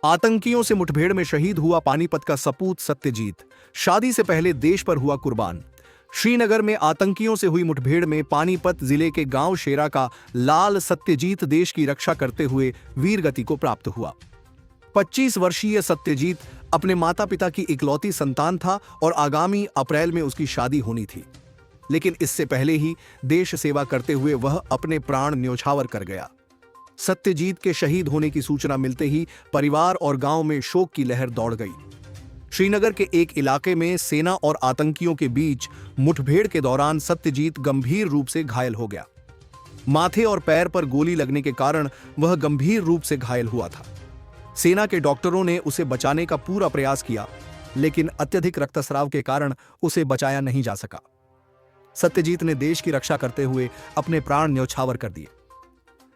आतंकियों से मुठभेड़ में शहीद हुआ पानीपत का सपूत सत्यजीत, शादी से पहले देश पर हुआ कुर्बान। श्रीनगर में आतंकियों से हुई मुठभेड़ में पानीपत जिले के गांव शेरा का लाल सत्यजीत देश की रक्षा करते हुए वीरगति को प्राप्त हुआ। 25 वर्षीय सत्यजीत अपने माता पिता की इकलौती संतान था और आगामी अप्रैल में उसकी शादी होनी थी, लेकिन इससे पहले ही देश सेवा करते हुए वह अपने प्राण न्योछावर कर गया। सत्यजीत के शहीद होने की सूचना मिलते ही परिवार और गांव में शोक की लहर दौड़ गई। श्रीनगर के एक इलाके में सेना और आतंकियों के बीच मुठभेड़ के दौरान सत्यजीत गंभीर रूप से घायल हो गया। माथे और पैर पर गोली लगने के कारण वह गंभीर रूप से घायल हुआ था। सेना के डॉक्टरों ने उसे बचाने का पूरा प्रयास किया, लेकिन अत्यधिक रक्तस्राव के कारण उसे बचाया नहीं जा सका। सत्यजीत ने देश की रक्षा करते हुए अपने प्राण न्योछावर कर दिए।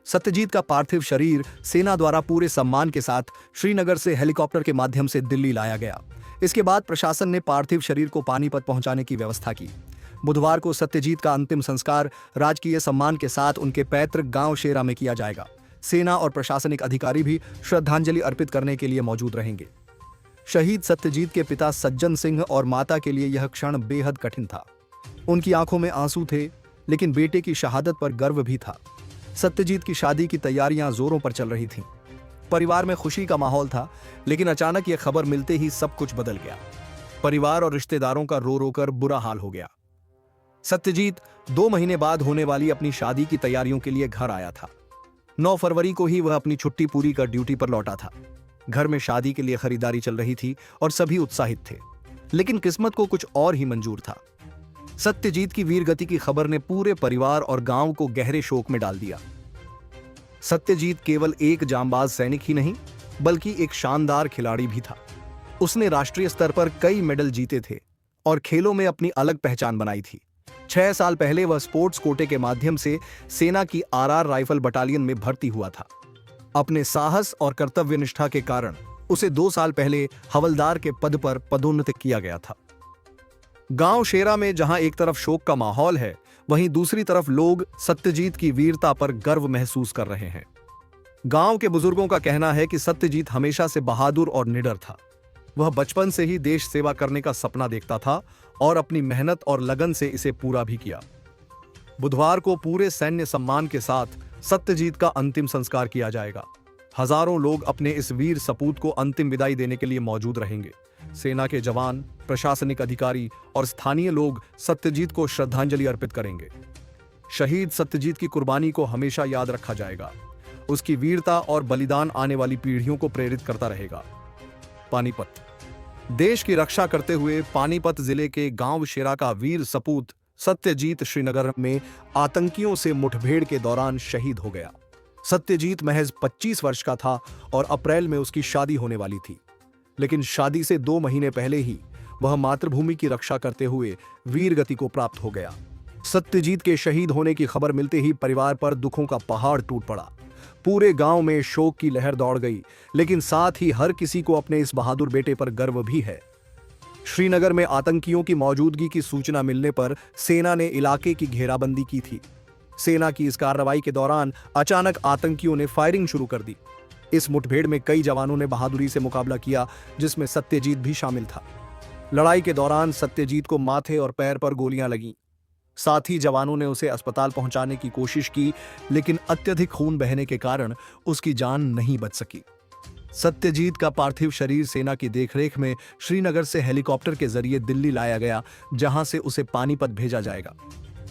सत्यजीत का पार्थिव शरीर सेना द्वारा पूरे सम्मान के साथ श्रीनगर से हेलीकॉप्टर के माध्यम से दिल्ली लाया गया। इसके बाद प्रशासन ने पार्थिव शरीर को पानीपत पहुंचाने की व्यवस्था की। बुधवार को सत्यजीत का अंतिम संस्कार राजकीय सम्मान के साथ उनके पैतृक गांव शेरा में किया जाएगा। सेना और प्रशासनिक अधिकारी भी श्रद्धांजलि अर्पित करने के लिए मौजूद रहेंगे। शहीद सत्यजीत के पिता सज्जन सिंह और माता के लिए यह क्षण बेहद कठिन था। उनकी आंखों में आंसू थे, लेकिन बेटे की शहादत पर गर्व भी था। सत्यजीत की शादी की तैयारियां जोरों पर चल रही थीं। परिवार में खुशी का माहौल था, लेकिन अचानक यह खबर मिलते ही सब कुछ बदल गया। परिवार और रिश्तेदारों का रो रो कर बुरा हाल हो गया। सत्यजीत 2 महीने बाद होने वाली अपनी शादी की तैयारियों के लिए घर आया था। 9 फरवरी को ही वह अपनी छुट्टी पूरी कर ड्यूटी पर लौटा था। घर में शादी के लिए खरीदारी चल रही थी और सभी उत्साहित थे, लेकिन किस्मत को कुछ और ही मंजूर था। सत्यजीत की वीरगति की खबर ने पूरे परिवार और गांव को गहरे शोक में डाल दिया। सत्यजीत केवल एक जांबाज सैनिक ही नहीं, बल्कि एक शानदार खिलाड़ी भी था। उसने राष्ट्रीय स्तर पर कई मेडल जीते थे और खेलों में अपनी अलग पहचान बनाई थी। 6 साल पहले वह स्पोर्ट्स कोटे के माध्यम से सेना की आरआर राइफल बटालियन में भर्ती हुआ था। अपने साहस और कर्तव्यनिष्ठा के कारण उसे 2 साल पहले हवलदार के पद पर पदोन्नत किया गया था। गांव शेरा में जहां एक तरफ शोक का माहौल है, वहीं दूसरी तरफ लोग सत्यजीत की वीरता पर गर्व महसूस कर रहे हैं। गांव के बुजुर्गों का कहना है कि सत्यजीत हमेशा से बहादुर और निडर था। वह बचपन से ही देश सेवा करने का सपना देखता था और अपनी मेहनत और लगन से इसे पूरा भी किया। बुधवार को पूरे सैन्य सम्मान के साथ सत्यजीत का अंतिम संस्कार किया जाएगा। हजारों लोग अपने इस वीर सपूत को अंतिम विदाई देने के लिए मौजूद रहेंगे। सेना के जवान, प्रशासनिक अधिकारी और स्थानीय लोग सत्यजीत को श्रद्धांजलि अर्पित करेंगे। शहीद सत्यजीत की कुर्बानी को हमेशा याद रखा जाएगा। उसकी वीरता और बलिदान आने वाली पीढ़ियों को प्रेरित करता रहेगा। पानीपत देश की रक्षा करते हुए पानीपत जिले के गांव शेरा का वीर सपूत सत्यजीत श्रीनगर में आतंकियों से मुठभेड़ के दौरान शहीद हो गया। सत्यजीत महज 25 वर्ष का था और अप्रैल में उसकी शादी होने वाली थी, लेकिन शादी से 2 महीने पहले ही वह मातृभूमि की रक्षा करते हुए वीरगति को प्राप्त हो गया। सत्यजीत के शहीद होने की खबर मिलते ही परिवार पर दुखों का पहाड़ टूट पड़ा। पूरे गांव में शोक की लहर दौड़ गई, लेकिन साथ ही हर किसी को अपने इस बहादुर बेटे पर गर्व भी है। श्रीनगर में आतंकियों की मौजूदगी की सूचना मिलने पर सेना ने इलाके की घेराबंदी की थी। सेना की इस कार्रवाई के दौरान अचानक आतंकियों ने फायरिंग शुरू कर दी। इस मुठभेड़ में कई जवानों ने बहादुरी से मुकाबला किया, जिसमें सत्यजीत भी शामिल था। लड़ाई के दौरान सत्यजीत को माथे और पैर पर गोलियां लगीं। साथ ही जवानों ने उसे अस्पताल पहुंचाने की कोशिश की, लेकिन अत्यधिक खून बहने के कारण उसकी जान नहीं बच सकी। सत्यजीत का पार्थिव शरीर सेना की देखरेख में श्रीनगर से हेलीकॉप्टर के जरिए दिल्ली लाया गया, जहां से उसे पानीपत भेजा जाएगा।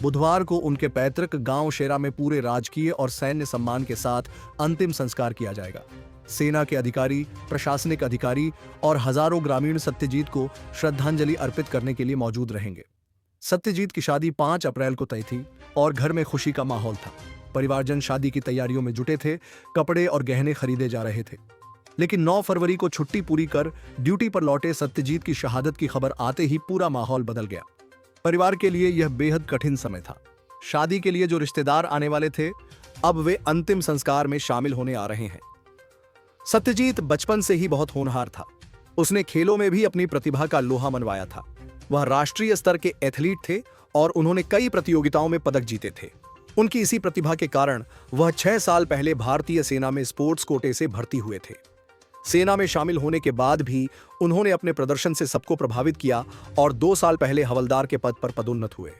बुधवार को उनके पैतृक गांव शेरा में पूरे राजकीय और सैन्य सम्मान के साथ अंतिम संस्कार किया जाएगा। सेना के अधिकारी, प्रशासनिक अधिकारी और हजारों ग्रामीण सत्यजीत को श्रद्धांजलि अर्पित करने के लिए मौजूद रहेंगे। सत्यजीत की शादी 5 अप्रैल को तय थी और घर में खुशी का माहौल था। परिवारजन शादी की तैयारियों में जुटे थे, कपड़े और गहने खरीदे जा रहे थे। लेकिन 9 फरवरी को छुट्टी पूरी कर ड्यूटी पर लौटे सत्यजीत की शहादत की खबर आते ही पूरा माहौल बदल गया। परिवार के लिए यह बेहद कठिन समय था। शादी के लिए जो रिश्तेदार आने वाले थे, अब वे अंतिम संस्कार में शामिल होने आ रहे हैं। सत्यजीत बचपन से ही बहुत होनहार था। उसने खेलों में भी अपनी प्रतिभा का लोहा मनवाया था। वह राष्ट्रीय स्तर के एथलीट थे और उन्होंने कई प्रतियोगिताओं में पदक जीते थे। उनकी इसी प्रतिभा के कारण वह 6 साल पहले भारतीय सेना में स्पोर्ट्स कोटे से भर्ती हुए थे। सेना में शामिल होने के बाद भी उन्होंने अपने प्रदर्शन से सबको प्रभावित किया और 2 साल पहले हवलदार के पद पर पदोन्नत हुए।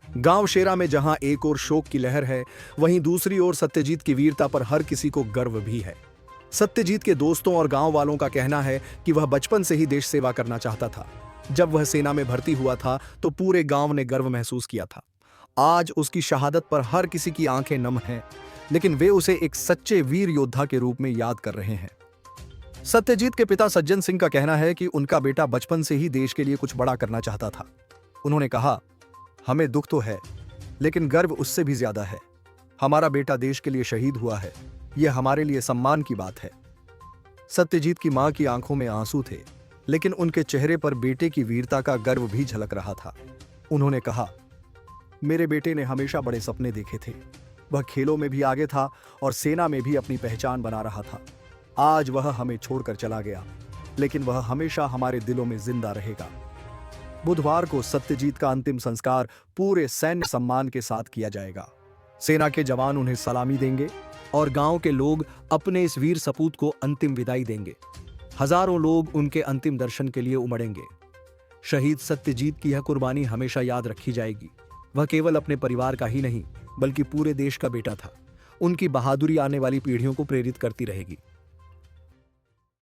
गांव शेरा में जहां एक ओर शोक की लहर है, वहीं दूसरी ओर सत्यजीत की वीरता पर हर किसी को गर्व भी है। सत्यजीत के दोस्तों और गांव वालों का कहना है कि वह बचपन से ही देश सेवा करना चाहता था। जब वह सेना में भर्ती हुआ था तो पूरे गांव ने गर्व महसूस किया था। आज उसकी शहादत पर हर किसी की आंखें नम हैं, लेकिन वे उसे एक सच्चे वीर योद्धा के रूप में याद कर रहे हैं। सत्यजीत के पिता सज्जन सिंह का कहना है कि उनका बेटा बचपन से ही देश के लिए कुछ बड़ा करना चाहता था। उन्होंने कहा, हमें दुख तो है, लेकिन गर्व उससे भी ज्यादा है। हमारा बेटा देश के लिए शहीद हुआ है, यह हमारे लिए सम्मान की बात है। सत्यजीत की मां की आंखों में आंसू थे, लेकिन उनके चेहरे पर बेटे की वीरता का गर्व भी झलक रहा था। उन्होंने कहा, मेरे बेटे ने हमेशा बड़े सपने देखे थे। वह खेलों में भी आगे था और सेना में भी अपनी पहचान बना रहा था। आज वह हमें छोड़कर चला गया, लेकिन वह हमेशा हमारे दिलों में जिंदा रहेगा। बुधवार को सत्यजीत का अंतिम संस्कार पूरे सैन्य सम्मान के साथ किया जाएगा। सेना के जवान उन्हें सलामी देंगे और गांव के लोग अपने इस वीर सपूत को अंतिम विदाई देंगे। हजारों लोग उनके अंतिम दर्शन के लिए उमड़ेंगे। शहीद सत्यजीत की यह कुर्बानी हमेशा याद रखी जाएगी। वह केवल अपने परिवार का ही नहीं, बल्कि पूरे देश का बेटा था। उनकी बहादुरी आने वाली पीढ़ियों को प्रेरित करती रहेगी।